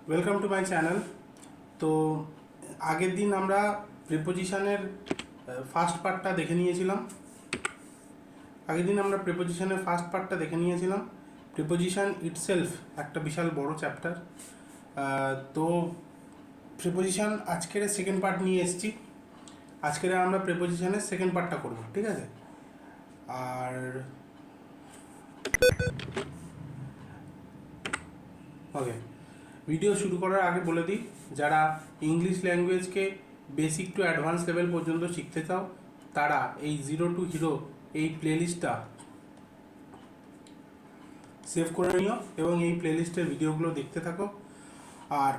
Welcome to my channel. তো আগের দিন আমরা প্রিপোজিশনের ফার্স্ট পার্টটা দেখে নিয়েছিলাম। প্রিপোজিশন ইটসেলফ একটা বিশাল বড় চ্যাপ্টার। তো প্রিপোজিশন আজকের সেকেন্ড পার্ট নিয়ে এসেছি। আজকের আমরা প্রিপোজিশনের সেকেন্ড পার্টটা করব, ঠিক আছে? আর ওকে, ভিডিও শুরু করার আগে বলে দিই, যারা ইংলিশ ল্যাঙ্গুয়েজকে বেসিক টু অ্যাডভান্স লেভেল পর্যন্ত শিখতে চাও তারা এই জিরো টু হিরো এই প্লেলিস্টটা সেভ করে নিও এবং এই প্লেলিস্টের ভিডিওগুলো দেখতে থাকো। আর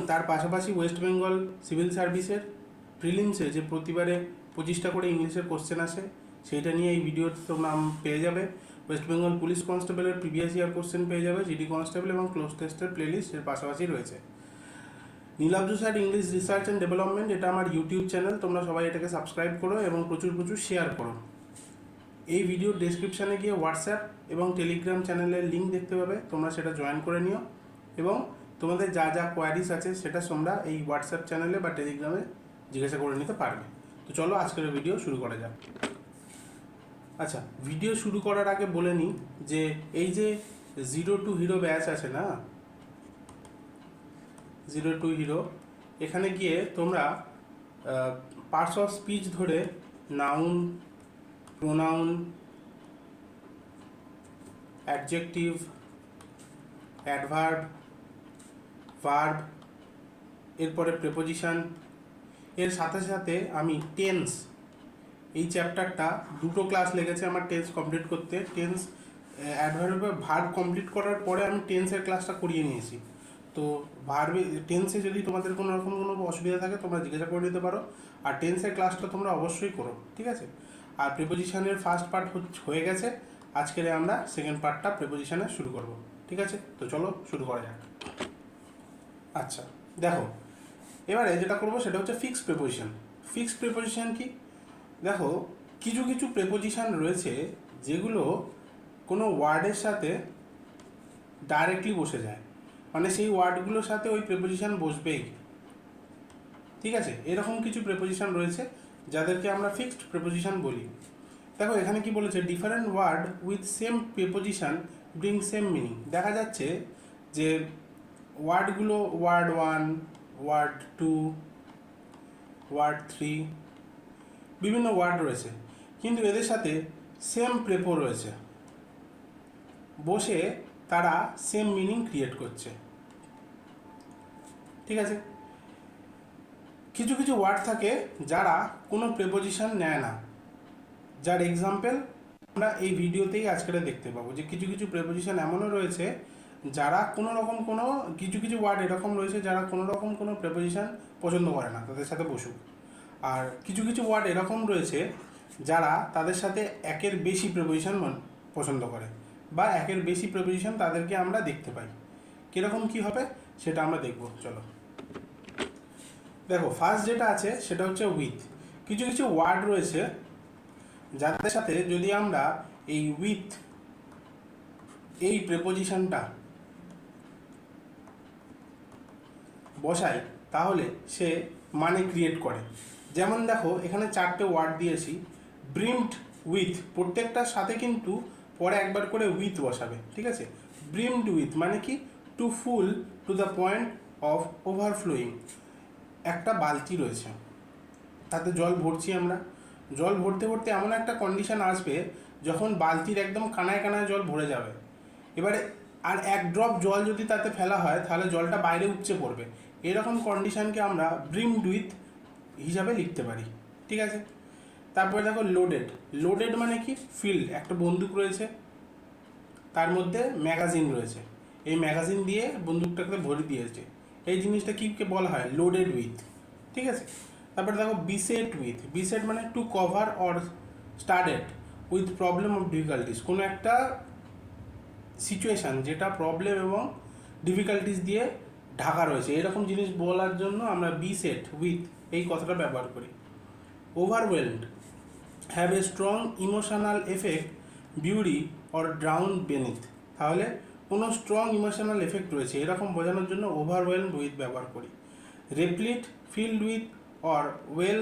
তার পাশাপাশি ওয়েস্ট বেঙ্গল সিভিল সার্ভিসের প্রিলিমসে যে প্রতিবারে 25টা করে ইংলিশের কোশ্চেন আসে, সেইটা নিয়ে এই ভিডিও তোমরা পেয়ে যাবে। ওয়েস্ট বেঙ্গল পুলিশ কনস্টেবলের প্রিভিয়াস ইয়ার কোশ্চেন পেয়ে যাবে, জিডি কনস্টেবল এবং ক্লোজ টেস্টের প্লেলিস্ট এর পাশাপাশি রয়েছে। Nilabju sir English research and development, এটা আমার ইউটিউব চ্যানেল, তোমরা সবাই এটাকে সাবস্ক্রাইব করো এবং প্রচুর শেয়ার করো। এই ভিডিওর ডেসক্রিপশানে গিয়ে হোয়াটসঅ্যাপ এবং টেলিগ্রাম চ্যানেলের লিঙ্ক দেখতে পাবে, তোমরা সেটা জয়েন করে নিও এবং তোমাদের যা যা কোয়ারিজ আছে সেটা তোমরা এই হোয়াটসঅ্যাপ চ্যানেলে বা টেলিগ্রামে জিজ্ঞাসা করে নিতে পারবে। তো চলো আজকের ভিডিও শুরু করা যাক। আচ্ছা, ভিডিও শুরু করার আগে বলে নিই যে এই যে জিরো টু হিরো ব্যাচ আছে না, জিরো টু হিরো, এখানে গিয়ে তোমরা পার্টস অফ স্পিচ ধরে noun, pronoun, adjective, adverb, verb, এরপরে প্রিপোজিশন, এর সাথে সাথে আমি টেন্স, এই চ্যাপ্টারটা 2টো ক্লাস লেগেছে আমার টেন্স কমপ্লিট করতে। টেন্স অ্যাডভার্ব ভার্ব কমপ্লিট করার পরে আমি টেন্সের ক্লাসটা করিয়ে নিয়েছি। তো ভার্বে টেন্সে যদি তোমাদের কোনো রকম কোনো অসুবিধা থাকে তোমরা জিজ্ঞাসা করে নিতে পারো, আর টেন্সের ক্লাসটা তোমরা অবশ্যই করো, ঠিক আছে? আর প্রিপোজিশনের ফার্স্ট পার্ট হয়ে গেছে, আজকের আমরা সেকেন্ড পার্টটা প্রিপোজিশনে শুরু করব, ঠিক আছে? তো চলো শুরু করা যাক। আচ্ছা দেখো, এবারে যেটা করবো সেটা হচ্ছে ফিক্সড প্রিপোজিশন। ফিক্সড প্রিপোজিশন কি? দেখো, কিছু কিছু প্রিপোজিশন রয়েছে যেগুলো কোনো ওয়ার্ডের সাথে ডাইরেক্টলি বসে যায়, মানে সেই ওয়ার্ডগুলোর সাথে ওই প্রিপোজিশন বসবেই, ঠিক আছে? এরকম কিছু প্রিপোজিশন রয়েছে যাদেরকে আমরা ফিক্সড প্রিপোজিশন বলি। দেখো এখানে কি বলেছে, different word with same preposition bring same meaning. দেখা যাচ্ছে যে ওয়ার্ডগুলো ওয়ার্ড 1, ওয়ার্ড 2, ওয়ার্ড 3, বিভিন্ন ওয়ার্ড রয়েছে, কিন্তু এদের সাথে সেম প্রেপো রয়েছে, বসে তারা সেম মিনিং ক্রিয়েট করছে, ঠিক আছে? কিছু কিছু ওয়ার্ড থাকে যারা কোনো প্রেপোজিশন নেয় না, যার এক্সাম্পল আমরা এই ভিডিওতেই আজকে দেখতে পাবো। যে কিছু কিছু প্রেপোজিশন এমনও রয়েছে যারা কোনো রকম কোনো কিছু কিছু ওয়ার্ড এরকম রয়েছে যারা কোনো রকম কোনো প্রেপোজিশন পছন্দ করে না তাদের সাথে বসুক, আর কিছু কিছু ওয়ার্ড এরকম রয়েছে যারা তাদের সাথে একের বেশি প্রেপোজিশন পছন্দ করে, বা একের বেশি প্রেপোজিশন তাদেরকে আমরা দেখতে পাই। কীরকম কী হবে সেটা আমরা দেখব, চলো। দেখো ফার্স্ট যেটা আছে সেটা হচ্ছে উইথ। কিছু কিছু ওয়ার্ড রয়েছে যাদের সাথে যদি আমরা এই উইথ এই প্রেপোজিশনটা বসাই তাহলে সে মানে ক্রিয়েট করে। যেমন দেখো এখানে 4টে ওয়ার্ড দিয়েছি, ব্রিমড উইথ, প্রত্যেকটার সাথে কিন্তু পরে একবার করে উইথ বসাবে, ঠিক আছে? ব্রিমড উইথ মানে কি, too full to the point of overflowing. একটা বালতি রয়েছে, তাতে জল ভরছি আমরা, জল ভরতে ভরতে এমন একটা কন্ডিশন আসবে যখন বালতির একদম কানায় কানায় জল ভরে যাবে। এবারে আর এক ড্রপ জল যদি তাতে ফেলা হয় তাহলে জলটা বাইরে উপচে পড়বে। এরকম কন্ডিশনকে আমরা ব্রিমড উইথ হিসাবে লিখতে পারি, ঠিক আছে? তারপরে দেখো লোডেড। লোডেড মানে কি, ফিল্ড, একটা বন্দুক রয়েছে, তার মধ্যে ম্যাগাজিন রয়েছে, এই ম্যাগাজিন দিয়ে বন্দুকটাকে ভরে দিয়েছে, এই জিনিসটা কী বলা হয়, লোডেড উইথ, ঠিক আছে? তারপরে দেখো বিসেট উইথ। বিসেট মানে to cover or started with problem of difficulties, কোনো একটা সিচুয়েশান যেটা প্রবলেম এবং ডিফিকাল্টিস দিয়ে ঢাকা রয়েছে, এরকম জিনিস বলার জন্য আমরা বিসেট উইথ এই কথাটা ব্যবহার করি। Overwhelmed, have a strong emotional effect, bury or drown beneath. তাহলে কোনো স্ট্রং ইমোশনাল এফেক্ট রয়েছে এরকম বোঝানোর জন্য ওভারওয়েলড উইথ ব্যবহার করি। Replete, filled with or well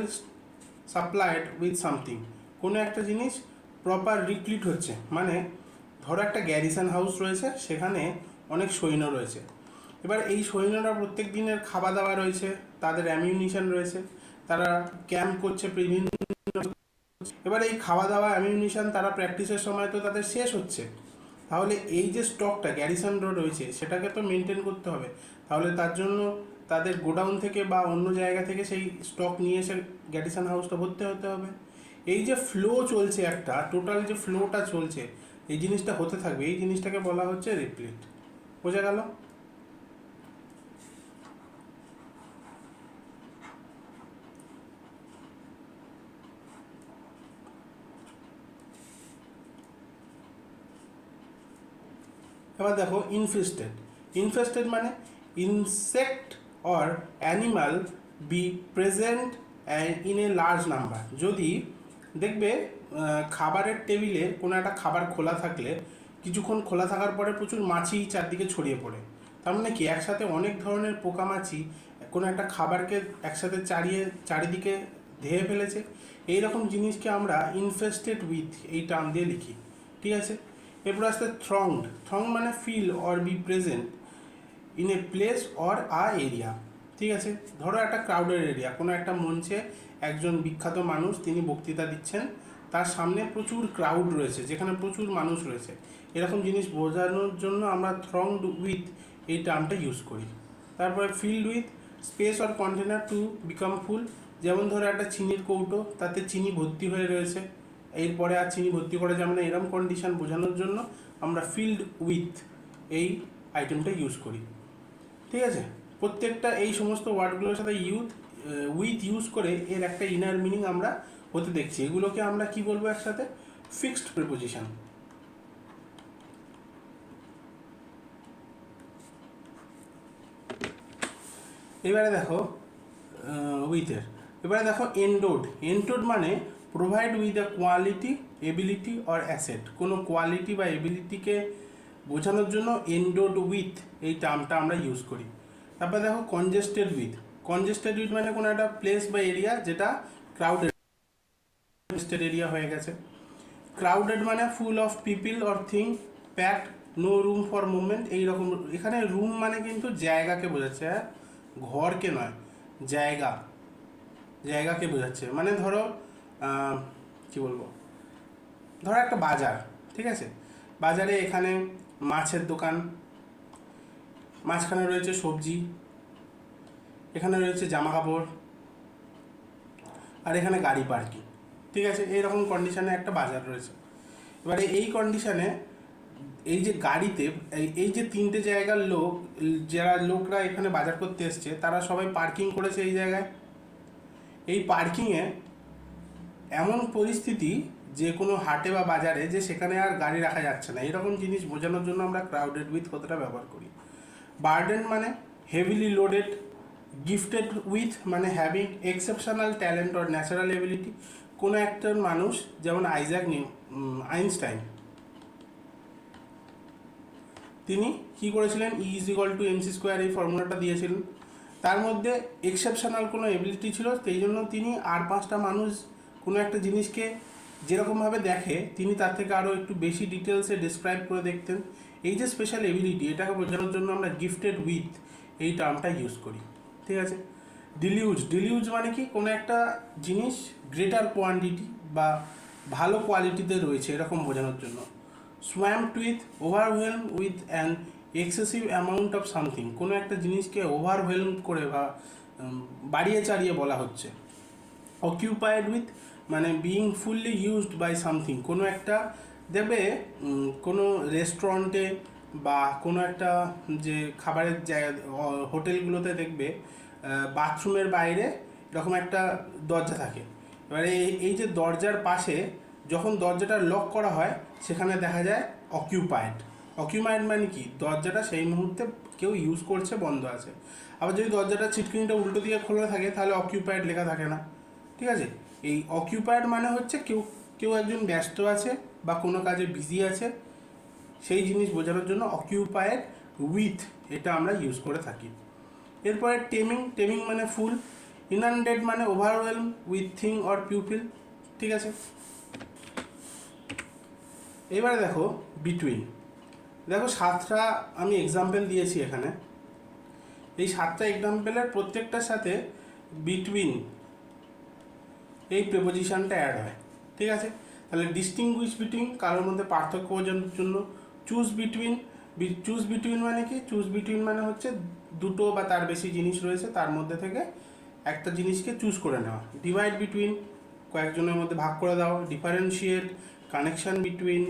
supplied with something, কোনো একটা জিনিস প্রপার রিপ্লিট হচ্ছে, মানে ধরো একটা গ্যারিসন হাউস রয়েছে, সেখানে অনেক সৈন্য রয়েছে। এবার এই সৈন্যরা প্রত্যেক দিনের খাওয়া দাওয়া রয়েছে, তাদের অ্যামিউনিশন রয়েছে, তারা ক্যাম্প করছে বিভিন্ন। এবার এই খাওয়া দাওয়া অ্যামিউনিশন তারা প্র্যাকটিসের সময় তো তাদের শেষ হচ্ছে, তাহলে এই যে স্টকটা গ্যারিসন রয়েছে সেটাকে তো মেনটেন করতে হবে। তাহলে তার জন্য তাদের গোডাউন থেকে বা অন্য জায়গা থেকে সেই স্টক নিয়ে এসে গ্যারিসন হাউসটা ভর্তি হতে হবে। এই যে ফ্লো চলছে, একটা টোটাল যে ফ্লোটা চলছে, এই জিনিসটা হতে থাকবে, এই জিনিসটাকে বলা হচ্ছে রিপ্লিট। বোঝা গেল? এবার দেখো ইনফেস্টেড। ইনফেস্টেড মানে insect or animal B present in a large number. যদি দেখবে খাবারের টেবিলে কোনো একটা খাবার খোলা থাকলে কিছুক্ষণ খোলা থাকার পরে প্রচুর মাছি চারদিকে ছড়িয়ে পড়ে, তার মানে কি একসাথে অনেক ধরনের পোকামাছি কোনো একটা খাবারকে একসাথে চারিদিকে ধেয়ে ফেলেছে। এইরকম জিনিসকে আমরা ইনফেস্টেড উইথ এই টার্ম দিয়ে লিখি। ঠিক আছে, এরপর আসতে থ্রংড। থ্রং মানে fill or be present in a place or a area. ঠিক আছে, ধরো একটা ক্রাউডেড এরিয়া, কোনো একটা মঞ্চে একজন বিখ্যাত মানুষ তিনি বক্তৃতা দিচ্ছেন, তার সামনে প্রচুর ক্রাউড রয়েছে, যেখানে প্রচুর মানুষ রয়েছে, এরকম জিনিস বোঝানোর জন্য আমরা থ্রংড উইথ এই টার্মটা ইউজ করি। তারপরে filled with space or container to become full. যেমন ধরো একটা চিনির কৌটো, তাতে চিনি ভর্তি হয়ে রয়েছে, এরপরে আর চিনি ভর্তি করা যাবে না, এরকম কন্ডিশন বোঝানোর জন্য আমরা ফিল্ড উইথ এই আইটেমটা ইউজ করি। ঠিক আছে, প্রত্যেকটা এই সমস্ত ওয়ার্ডগুলোর সাথে উইথ ইউজ করে এর একটা ইনার মিনিং আমরা হতে দেখছি। এগুলোকে আমরা কি বলবো একসাথে? Fixed preposition. এবারে দেখো উইথের, এবারে দেখো এন্ডোড। এন্ডোড মানে provide with a quality, ability or asset. কোনো কোয়ালিটি বা এবিলিটিকে বোঝানোর জন্য এন্ডোড উইথ এই টার্মটা আমরা ইউজ করি। তারপরে দেখো কনজেস্টেড উইথ। কনজেস্টেড উইথ মানে কোনো একটা প্লেস বা এরিয়া যেটা ক্রাউডেড এরিয়া হয়ে গেছে। ক্রাউডেড মানে full of people or thing, packed, no room for movement. এইরকম, এখানে রুম মানে কিন্তু জায়গাকে বোঝাচ্ছে, হ্যাঁ, ঘরকে নয়, জায়গাকে বোঝাচ্ছে। মানে ধরো কি বলবো, ধরো একটা বাজার, ঠিক আছে, বাজারে এখানে মাছের দোকান, মাঝখানে রয়েছে সবজি, এখানে রয়েছে জামা কাপড়, আর এখানে গাড়ি পার্কিং। ঠিক আছে, এইরকম কন্ডিশনে একটা বাজার রয়েছে। এবারে এই কন্ডিশনে এই যে গাড়িতে এই যে তিনটে জায়গার যারা লোকরা এখানে বাজার করতে এসছে, তারা সবাই পার্কিং করেছে এই জায়গায়। এই পার্কিংয়ে এমন পরিস্থিতি যে কোনো হাটে বা বাজারে যে সেখানে আর গাড়ি রাখা যাচ্ছে না, এরকম জিনিস বোঝানোর জন্য আমরা ক্রাউডেড উইথ কথাটা ব্যবহার করি। বার্ডেন মানে হেভিলি লোডেড। গিফটেড উইথ মানে having exceptional talent or natural ability. কোনো একটা মানুষ, যেমন আইনস্টাইন, তিনি কি করেছিলেন, E=mc², এই ফর্মুলাটা দিয়েছিলেন। তার মধ্যে এক্সেপশনাল কোনো এবিলিটি ছিল, সেই জন্য তিনি আর পাঁচটা মানুষ কোনো একটা জিনিসকে যেরকমভাবে দেখে তিনি তার থেকে আরও একটু বেশি ডিটেলসে ডিসক্রাইব করে দেখতেন। এই যে স্পেশাল এবিলিটি, এটাকে বোঝানোর জন্য আমরা গিফটেড উইথ এই টার্মটা ইউজ করি। ঠিক আছে, ডিলিউজ মানে কি, কোনো একটা জিনিস গ্রেটার কোয়ান্টিটি বা ভালো কোয়ালিটিতে রয়েছে এরকম বোঝানোর জন্য। Swamped with, overwhelm with an excessive amount of something. কোনো একটা জিনিসকে ওভারওয়েলম করে বা বাড়িয়ে চাড়িয়ে বলা হচ্ছে। অকিউপাইড উইথ মানে being fully used by something. কোনো একটা দেখবে কোনো রেস্টুরেন্টে বা কোনো একটা যে খাবারের জায়গা, হোটেলগুলোতে দেখবে বাথরুমের বাইরে এরকম একটা দরজা থাকে। এবারে এই যে দরজার পাশে যখন দরজাটা লক করা হয় সেখানে দেখা যায় অকিউপাইড। অকিউপাইড মানে কি, দরজাটা সেই মুহূর্তে কেউ ইউজ করছে, বন্ধ আছে। আবার যদি দরজাটা ছিটকিনিটা উল্টো দিকে খোলা থাকে তাহলে অকিউপাইড লেখা থাকে না। ঠিক আছে, এই অকিউপাইড মানে হচ্ছে কেউ একজন ব্যস্ত আছে বা কোনো কাজে বিজি আছে, সেই জিনিস বোঝানোর জন্য অকিউপাইড উইথ এটা আমরা ইউজ করে থাকি। এরপরে টেমিং মানে ফুল, ইনান্ডেড মানে overwhelm with thing or pupil, ঠিক আছে। এবারে দেখো বিটুইন, দেখো 7টা আমি এক্সাম্পল দিয়েছি এখানে, এই 7টা এক্সাম্পলের প্রত্যেকটার সাথে বিটুইন এই প্রিপোজিশনটা অ্যাড হয়, ঠিক আছে। তাহলে ডিস্টিংগুইশ বিটুইন, কারোর মধ্যে পার্থক্য বোঝানোর জন্য। চুজ বিটুইন মানে কি? চুজ বিটুইন মানে হচ্ছে দুটো বা তার বেশি জিনিস রয়েছে, তার মধ্যে থেকে একটা জিনিসকে চুজ করে নেওয়া। ডিভাইড বিটুইন, কয়েকজনের মধ্যে ভাগ করে দাও। Differentiate, connection between,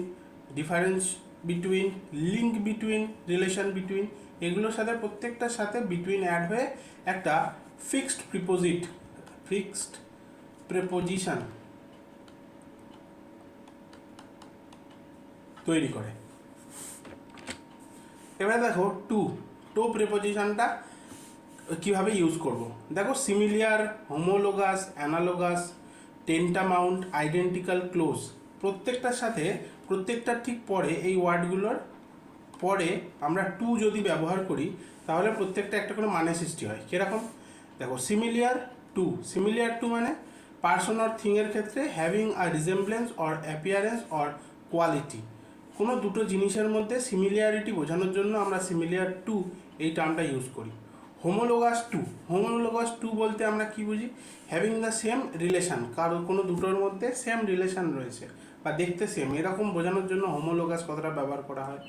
difference between, link between, relation between, এগুলোর সাথে প্রত্যেকটার সাথে বিটুইন অ্যাড হয়ে একটা ফিক্সড প্রিপোজিশন তৈরি করে। এবারে দেখো টু প্রিপোজিশনটা কিভাবে ইউজ করব। দেখো similar, homologous, analogous, টেন্টামাউন্ট, identical, close, প্রত্যেকটার সাথে প্রত্যেকটার ঠিক পরে এই ওয়ার্ডগুলোর পরে আমরা টু যদি ব্যবহার করি তাহলে প্রত্যেকটা একটা করে মানে সৃষ্টি হয়। কীরকম? দেখো সিমিলিয়ার টু মানে পার্সন অর থিংয়ের ক্ষেত্রে having a resemblance or appearance or quality, কোনো দুটো জিনিসের মধ্যে সিমিলিয়ারিটি বোঝানোর জন্য আমরা সিমিলিয়ার টু এই টার্মটা ইউজ করি। হোমোলোগাস টু বলতে আমরা কি বুঝি? হ্যাভিং দ্য সেম রিলেশন, কারো কোনো দুটোর মধ্যে সেম রিলেশন রয়েছে বা দেখতে সেম, এরকম বোঝানোর জন্য হোমোলোগাস কথাটা ব্যবহার করা হয়।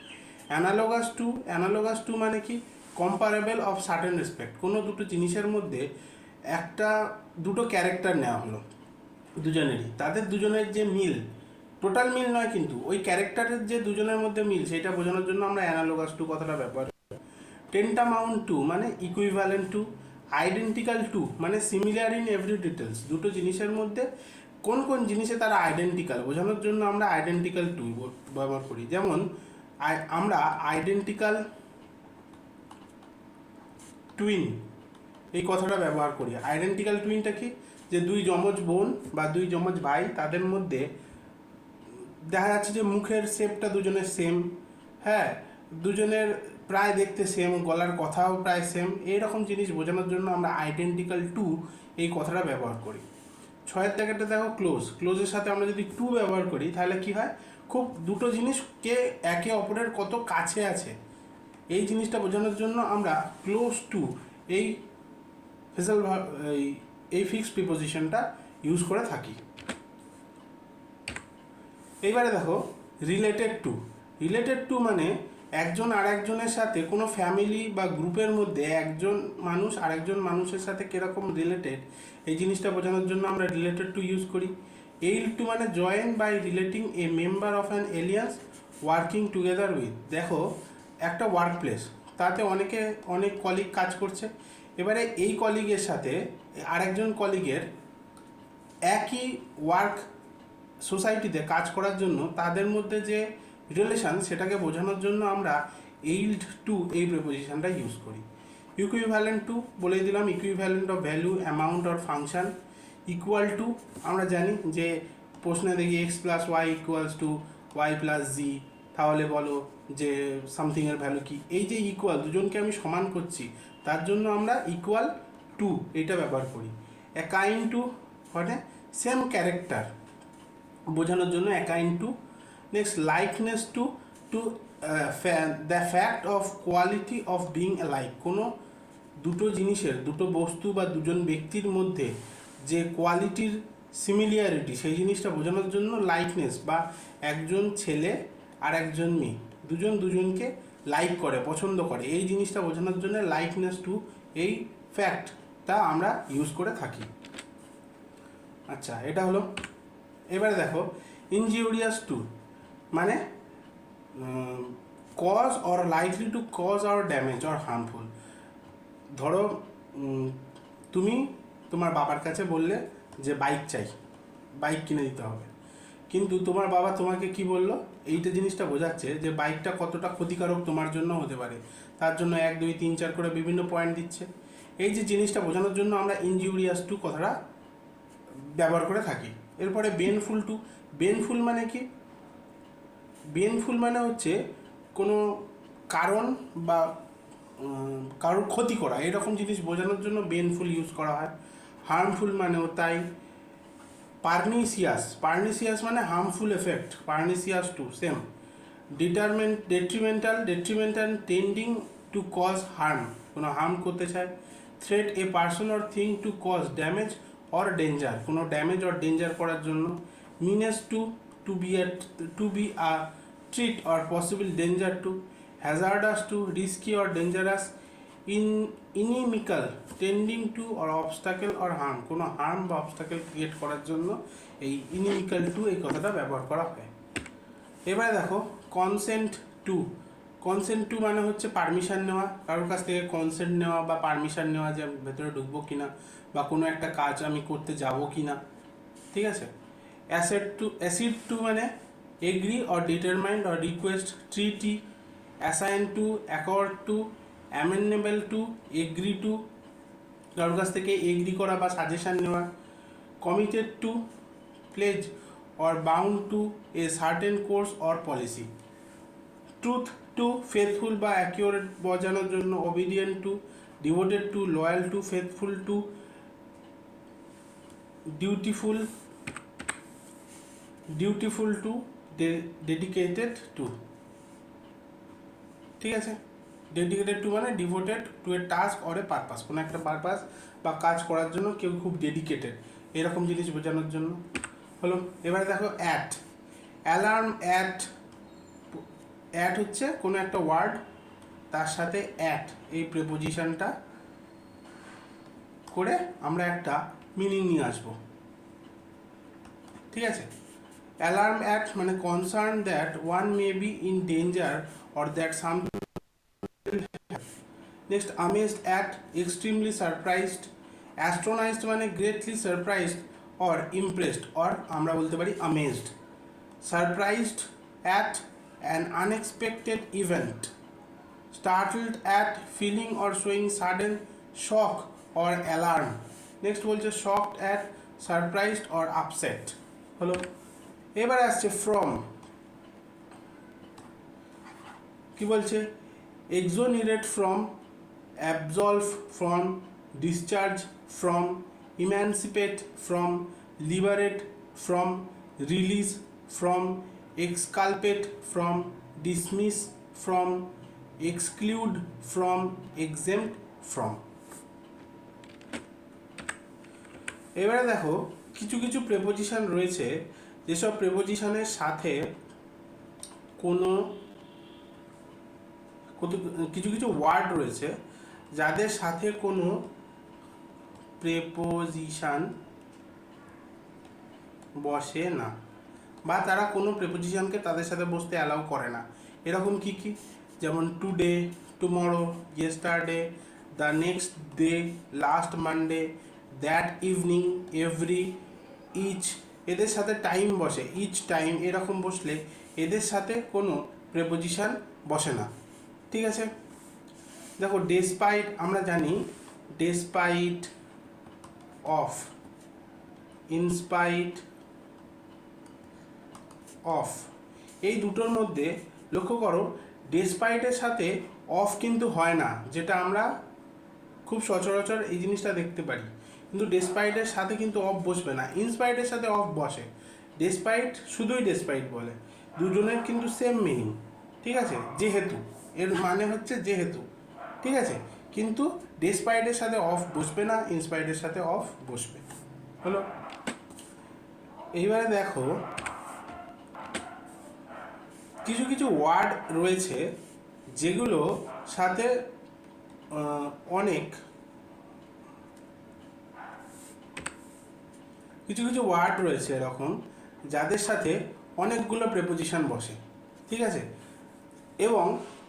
অ্যানালোগাস টু মানে কি? কম্পারেবল অফ সার্টেন রেসপেক্ট, কোনো দুটো জিনিসের মধ্যে দুটো ক্যারেক্টার নেওয়া হলো দুজনেরই, তাদের দুজনের যে মিল, টোটাল মিল নয় কিন্তু ওই ক্যারেক্টারের যে দুজনের মধ্যে মিল, সেটা বোঝানোর জন্য আমরা অ্যানালোগাস টু কথাটা ব্যবহার করি। টেন্টামাউন্ট টু মানে ইকুইভ্যালেন্ট টু। আইডেন্টিক্যাল টু মানে সিমিলার ইন এভরি ডিটেলস, দুটো জিনিসের মধ্যে কোন কোন জিনিসে তারা আইডেন্টিক্যাল বোঝানোর জন্য আমরা আইডেন্টিক্যাল টু ব্যবহার করি। যেমন আমরা আইডেন্টিক্যাল টুইন এই কথাটা ব্যবহার করি। আইডেন্টিক্যাল টুইনটা কি? যে দুই যমজ বোন বা দুই যমজ ভাই, তাদের মধ্যে দেখা যাচ্ছে যে মুখের শেপটা দুজনের সেম, হ্যাঁ, দুজনের প্রায় দেখতে সেম, গলার কথাও প্রায় সেম, এইরকম জিনিস বোঝানোর জন্য আমরা আইডেন্টিক্যাল টু এই কথাটা ব্যবহার করি। 6 জায়গাটা দেখো ক্লোজের সাথে আমরা যদি টু ব্যবহার করি তাহলে কি হয়? খুব দুটো জিনিসকে একে অপরের কত কাছে আছে এই জিনিসটা বোঝানোর জন্য আমরা ক্লোজ টু এই এই ফিক্সড প্রিপোজিশনটা ইউজ করে থাকি। এইবারে দেখো রিলেটেড টু মানে একজন আরেকজনের সাথে, কোনো ফ্যামিলি বা গ্রুপের মধ্যে একজন মানুষ আরেকজন মানুষের সাথে কীরকম রিলেটেড এই জিনিসটা বোঝানোর জন্য আমরা রিলেটেড টু ইউজ করি। এইল টু মানে join by relating a member of an alliance working together with. দেখো একটা ওয়ার্ক প্লেস, তাতে অনেক কলিগ কাজ করছে, এবারে এই কলিগের সাথে আরেকজন কলিগের একই ওয়ার্ক সোসাইটিতে কাজ করার জন্য তাদের মধ্যে যে রিলেশন, সেটাকে বোঝানোর জন্য আমরা এইল্ড টু এই প্রিপোজিশনটা ইউজ করি। ইকুইভ্যালেন্ট টু বলে দিলাম, equivalent of value, amount or function. Equal to আমরা জানি যে প্রশ্নে দেখি x plus y equals to y plus z, তাহলে বলো যে সামথিংয়ের ভ্যালু কি? এই যে ইকুয়াল, দুজনকে আমি সমান করছি, তার জন্য আমরা ইকুয়াল টু এটা ব্যবহার করি। অ্যাকাইন্ড টু মানে সেম ক্যারেক্টার বোঝানোর জন্য akin to. Next likeness to the fact of quality of being like, কোনো দুটো জিনিসের, দুটো বস্তু বা দুজন ব্যক্তির মধ্যে যে কোয়ালিটির সিমিলিয়ারিটি, সেই জিনিসটা বোঝানোর জন্য লাইকনেস, বা একজন ছেলে আর একজন মেয়ে দুজনকে লাইক করে, পছন্দ করে, এই জিনিসটা বোঝানোর জন্য লাইকনেস টু এই ফ্যাক্টটা আমরা ইউজ করে থাকি। আচ্ছা, এটা হলো। এবারে দেখো ইনজিউরিয়াস টু মানে cause or likely to cause or damage or harmful. ধরো তুমি তোমার বাবার কাছে বললে যে বাইক কিনে দিতে হবে, কিন্তু তোমার বাবা তোমাকে কি বললো? এইটা জিনিসটা বোঝাচ্ছে যে বাইকটা কতটা ক্ষতিকারক তোমার জন্য হতে পারে, তার জন্য 1 2 3 4 করে বিভিন্ন পয়েন্ট দিচ্ছে। এই যে জিনিসটা বোঝানোর জন্য আমরা ইনজিউরিয়াস টু কথাটা ব্যবহার করে থাকি। এরপরে বেনফুল মানে কি? বেনফুল মানে হচ্ছে কোনো কারণ বা কারোর ক্ষতি করা এরকম জিনিস বোঝানোর জন্য বেনফুল ইউজ করা হয়। হার্মফুল মানেও তাই। পার্নিসিয়াস মানে harmful effect, pernicious to same. Detrimental tending to cause harm, কোনো হার্ম করতে চায়। Threat a person or thing to cause damage or danger, কোনো ড্যামেজ অর ডেঞ্জার করার জন্য। Menace to be a threat or possible danger to. Hazardous to risky or dangerous. Inimical tending to or obstacle or harm, কোনো harm বা obstacle create করার জন্য এই ইনিমিক্যাল two এই কথাটা ব্যবহার করা হয়। এবারে দেখো কনসেন্ট টু মানে হচ্ছে পারমিশন নেওয়া, কারোর কাছ থেকে কনসেন্ট নেওয়া বা পারমিশন নেওয়া যে আমি ভেতরে ঢুকবো কিনা বা কোনো একটা কাজ আমি করতে যাব কিনা, ঠিক আছে। অ্যাসিড টু মানে agree or determined or request. Treaty, assign to, accord to, amendable to, agree to, কারোর কাছ থেকে এগ্রি করা বা সাজেশন নেওয়া। Committed to, pledge or bound to a certain course or policy. Truth to, faithful বা accurate বোঝানোর জন্য। Obedient to, devoted to, loyal to, faithful to, dutiful to, dedicated to, ঠিক আছে। ডেডিকেটেড টু মানে devoted to a task or A purpose, কোনো একটা purpose বা কাজ করার জন্য কেউ খুব ডেডিকেটেড, এরকম জিনিস বোঝানোর জন্য হলো। এবারে দেখো অ্যালার্ম অ্যাট হচ্ছে কোনো একটা ওয়ার্ড, তার সাথে অ্যাট এই প্রিপোজিশনটা করে আমরা একটা মিনিং নিয়ে আসবো, ঠিক আছে। অ্যালার্ম অ্যাট মানে concern that one may be in danger or that something. Next amazed at, extremely surprised. Astonished মানে গ্রেটলি সারপ্রাইজড অর ইমপ্রেসড, অর আমরা বলতে পারি amazed. Surprised at an unexpected event. Startled at, feeling or showing sudden shock or alarm. Next বলছে shocked at, surprised or upset হলো। এবার আসছে from, কি বলছে exonerate from, absolve from, discharge from, emancipate from, liberate from, release from, exculpate from, dismiss from, exclude from, exempt from। এবারে দেখো কিছু কিছু প্রেপোজিশন রয়েছে, যেসব প্রেপোজিশনের সাথে কোনো কিছু কিছু ওয়ার্ড রয়েছে যাদের সাথে কোনো প্রেপোজিশন বসে না, বা তারা কোনো প্রেপোজিশনকে তাদের সাথে বসতে অ্যালাউ করে না। এরকম কি কি, যেমন today, tomorrow, yesterday, the next day, last Monday, that evening, every, each, এদের সাথে টাইম বসে, ইচ টাইম এরকম বসলে এদের সাথে কোনো প্রেপোজিশন বসে না, ঠিক আছে। দেখো ডেসপাইট, আমরা জানি ডেসপাইট অফ, ইনস্পাইট অফ, এই দুটোর মধ্যে লক্ষ্য করো ডেসপাইটের সাথে অফ কিন্তু হয় না, যেটা আমরা খুব সচরাচর এই জিনিসটা দেখতে পারি, কিন্তু ডেসপাইটের সাথে কিন্তু অফ বসবে না। ইনস্পাইটের সাথে অফ বসে, ডেসপাইট শুধুই ডেসপাইট বলে, দুজনের কিন্তু সেম মিনিং, ঠিক আছে। যেহেতু এর মানে হচ্ছে যেহেতু, ঠিক আছে, কিন্তু ডেসপাইটের সাথে অফ বসবে না, ইনস্পাইটের সাথে অফ বসবে হলো। এইবারে দেখো কিছু কিছু ওয়ার্ড রয়েছে যেগুলো সাথে অনেক কিছু কিছু ওয়ার্ড রয়েছে এরকম যাদের সাথে অনেকগুলো প্রেপোজিশন বসে, ঠিক আছে। এবং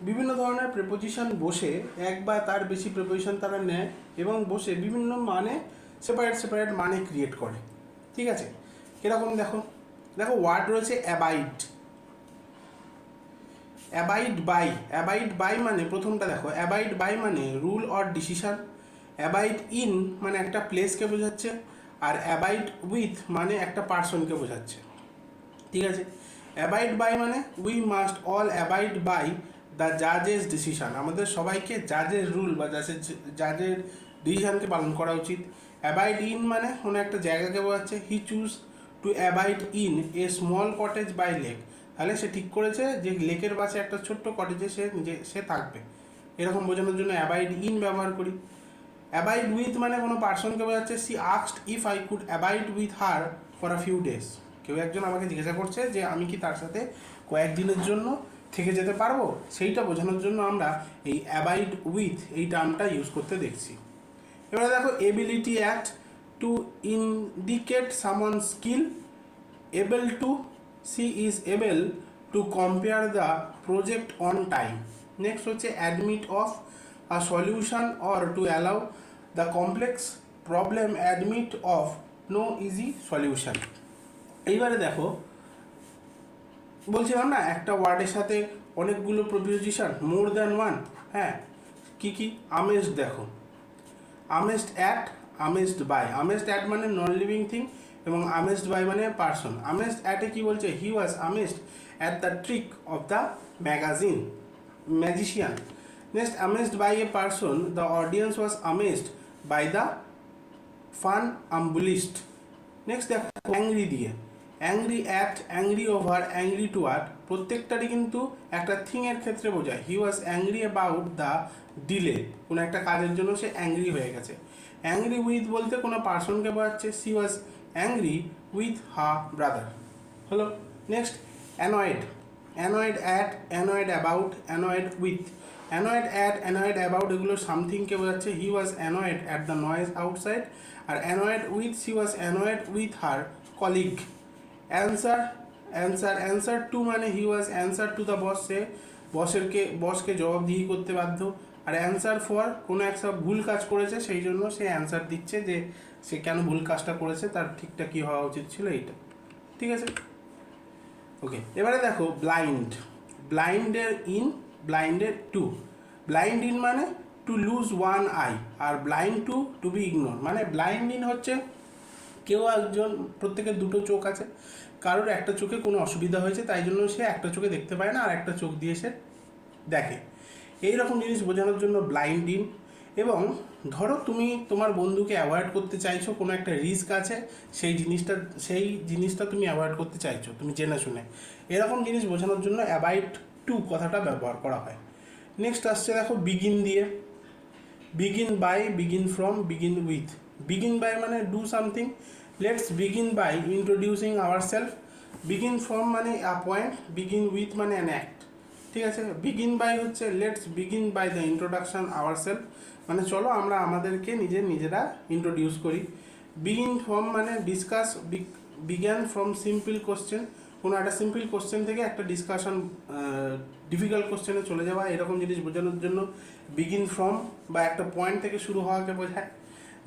বিভিন্ন ধরনের প্রেপোজিশন বসে এক বা তার বেশি প্রেপোজিশন তারা নেয় এবং বসে বিভিন্ন মানে সেপারেট মানে ক্রিয়েট করে, ঠিক আছে। কীরকম দেখো দেখো ওয়ার্ড রয়েছে অ্যাবাইড, অ্যাবাইড বাই মানে প্রথমটা দেখো, অ্যাবাইড বাই মানে rule or decision. Abide in মানে একটা প্লেসকে বোঝাচ্ছে, আর অ্যাবাইড উইথ মানে একটা পার্সনকে বোঝাচ্ছে, ঠিক আছে। অ্যাবাইড বাই মানে we must all abide by the জাজেস ডিসিশন, আমাদের সবাইকে জাজের রুল বা জাজের ডিসিশনকে পালন করা উচিত। অ্যাবাইড ইন মানে কোনো একটা জায়গাকে বোঝাচ্ছে। He choose to abide in a small cottage by lake, তাহলে সে ঠিক করেছে যে লেকের পাশে একটা ছোট্ট কটেজে সে থাকবে, এরকম বোঝানোর জন্য অ্যাবাইড ইন ব্যবহার করি। অ্যাবাইড উইথ মানে কোনো পার্সনকে বোঝাচ্ছে। She asked if I could abide with her for a few days, কেউ একজন আমাকে জিজ্ঞাসা করছে যে আমি কি তার সাথে কয়েকদিনের জন্য থেকে যেতে পারবো, সেইটা বোঝানোর জন্য আমরা এই অ্যাবাইড উইথ এই টার্মটা ইউজ করতে দেখছি। এবারে দেখো ability act to indicate someone skill, able to, she is able to compare the project on time. Next হচ্ছে admit of a solution or to allow the complex problem admit of no easy solution. এইবারে দেখো বলছিলাম না একটা ওয়ার্ডের সাথে অনেকগুলো preposition, more than one. হ্যাঁ, কি কি? আমেজড দেখো, amazed at, amazed by. Amazed at মানে নন লিভিং থিং এবং আমেজড বাই মানে পার্সন। আমেজড অ্যাটে কি বলছে? He was amazed at the trick of the magician. Next amazed by a person, the audience was amazed by the funambulist. Next দেখো angry দিয়ে, angry at, angry over, angry toward, প্রত্যেকটারই কিন্তু একটা থিংয়ের ক্ষেত্রে বোঝায়। He was angry about the delay, কোনো একটা কাজের জন্য সে অ্যাংরি হয়ে গেছে। অ্যাংরি উইথ বলতে কোনো পার্সনকে বোঝাচ্ছে। She was angry with her brother. হলো। Next annoyed, annoyed at, annoyed about, annoyed with. Annoyed at, annoyed about এগুলো সামথিংকে বোঝাচ্ছে। He was annoyed at the noise outside. আর annoyed with, she was annoyed with her colleague. Answer, answer to মানে he was answer to the boss, সে বসকে জবাবদিহি করতে বাধ্য। আর অ্যান্সার ফর, কোনো একটা ভুল কাজ করেছে সেই জন্য সে অ্যান্সার দিচ্ছে যে সে কেন ভুল কাজটা করেছে, তার ঠিকটা কী হওয়া উচিত ছিল, এইটা। ঠিক আছে, ওকে। এবারে দেখো ব্লাইন্ড, ব্লাইন্ডের ইন, ব্লাইন্ডের টু। ব্লাইন্ড ইন মানে টু লুজ ওয়ান আই, আর ব্লাইন্ড টু বি ইগনোর। মানে ব্লাইন্ড ইন হচ্ছে কেউ একজন, প্রত্যেকের দুটো চোখ আছে, কারোর একটা চোখে কোনো অসুবিধা হয়েছে তাই জন্য সে একটা চোখে দেখতে পায় না আর একটা চোখ দিয়ে সে দেখে, এই রকম জিনিস বোঝানোর জন্য ব্লাইন্ড ইন। এবং ধরো তুমি তোমার বন্ধুকে অ্যাভয়েড করতে চাইছো, কোনো একটা রিস্ক আছে, সেই জিনিসটা তুমি অ্যাভয়েড করতে চাইছো, তুমি জেনে শুনে, এরকম জিনিস বোঝানোর জন্য অ্যাভয়েড টু কথাটা ব্যবহার করা হয়। নেক্সট আসছে দেখো বিগিন দিয়ে, begin by, begin from, begin with. Begin by মানে do something, let's begin by introducing our self. Begin from মানে আ পয়েন্ট, বিগিন উইথ মানে অ্যান অ্যাক্ট। ঠিক আছে, বিগিন বাই হচ্ছে let's begin by the introduction our self, মানে চলো আমরা আমাদেরকে নিজেরা ইন্ট্রোডিউস করি। বিগিন ফ্রম মানে discuss, begin from simple question, কোনো একটা সিম্পল কোশ্চেন থেকে একটা ডিসকাশন ডিফিকাল্ট কোশ্চেনে চলে যাওয়া, এরকম জিনিস বোঝানোর জন্য বিগিন ফ্রম বা একটা পয়েন্ট থেকে শুরু হওয়াকে বোঝায়।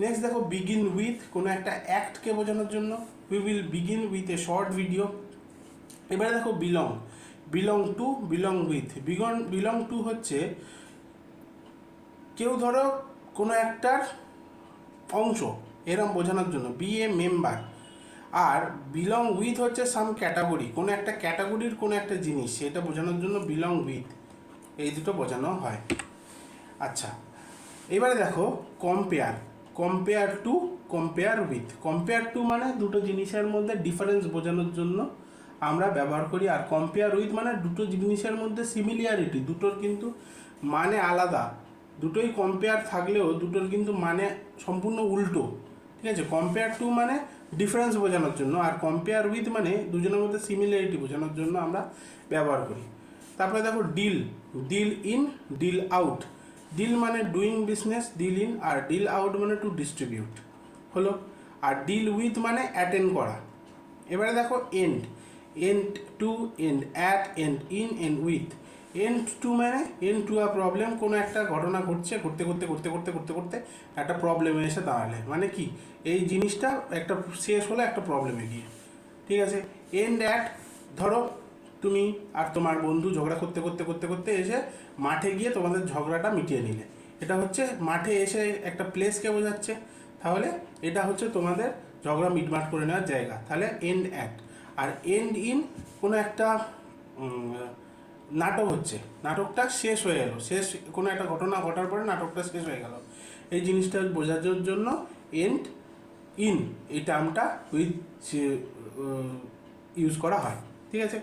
নেক্সট দেখো বিগিন উইথ, কোনো একটা অ্যাক্টকে বোঝানোর জন্য। We will begin with a short video. এবারে দেখো belong, belong to, belong with. Belong to হচ্ছে কেউ ধরো কোনো একটার অংশ, এরম বোঝানোর জন্য বি এ মেম্বার। আর বিলং উইথ হচ্ছে সাম ক্যাটাগরি, কোনো একটা ক্যাটাগরির কোনো একটা জিনিস, সেটা বোঝানোর জন্য বিলং উইথ, এই দুটো বোঝানো হয়। আচ্ছা, এবারে দেখো compare, compare to, compare with. Compare to মানে দুটো জিনিসের মধ্যে ডিফারেন্স বোঝানোর জন্য আমরা ব্যবহার করি। আর কম্পেয়ার উইথ মানে দুটো জিনিসের মধ্যে সিমিলিয়ারিটি, দুটোর কিন্তু মানে আলাদা, দুটোই কম্পেয়ার থাকলেও দুটোর কিন্তু মানে সম্পূর্ণ উল্টো। ঠিক আছে, কম্পেয়ার টু মানে ডিফারেন্স বোঝানোর জন্য, আর কম্পেয়ার উইথ মানে দুজনের মধ্যে সিমিলারিটি বোঝানোর জন্য আমরা ব্যবহার করি। তারপরে দেখো deal, deal in, deal out. Deal মানে ডুইং বিজনেস, ডিল ইন, আর ডিল আউট মানে টু ডিস্ট্রিবিউট। হলো। আর ডিল উইথ মানে অ্যাটেন্ড করা। এবারে দেখো end, end to, end at, end in, end with. End to মানে এন্ড টু আ প্রবলেম, কোনো একটা ঘটনা ঘটছে, করতে করতে একটা প্রবলেমে এসে দাঁড়ালে, মানে কি এই জিনিসটা একটা শেষ হলো একটা প্রবলেমে গিয়ে। ঠিক আছে, এন্ড অ্যাট, ধরো তুমি আর তোমার বন্ধু ঝগড়া করতে এসে মাঠে গিয়ে তোমাদের ঝগড়াটা মিটিয়ে নিলে, এটা হচ্ছে মাঠে এসে একটা প্লেসকে বোঝাচ্ছে, তাহলে এটা হচ্ছে তোমাদের ঝগড়া মিটমাট করে নেওয়ার জায়গা, তাহলে এন্ড অ্যাট। আর এন্ড ইন কোনো একটা নাটক হচ্ছে, নাটকটা শেষ হয়ে গেল, শেষ কোনো একটা ঘটনা ঘটার পরে নাটকটা শেষ হয়ে গেল, এই জিনিসটা বোঝানোর জন্য এন্ড ইন এই টার্মটা উইথ ইউজ করা হয়। ঠিক আছে।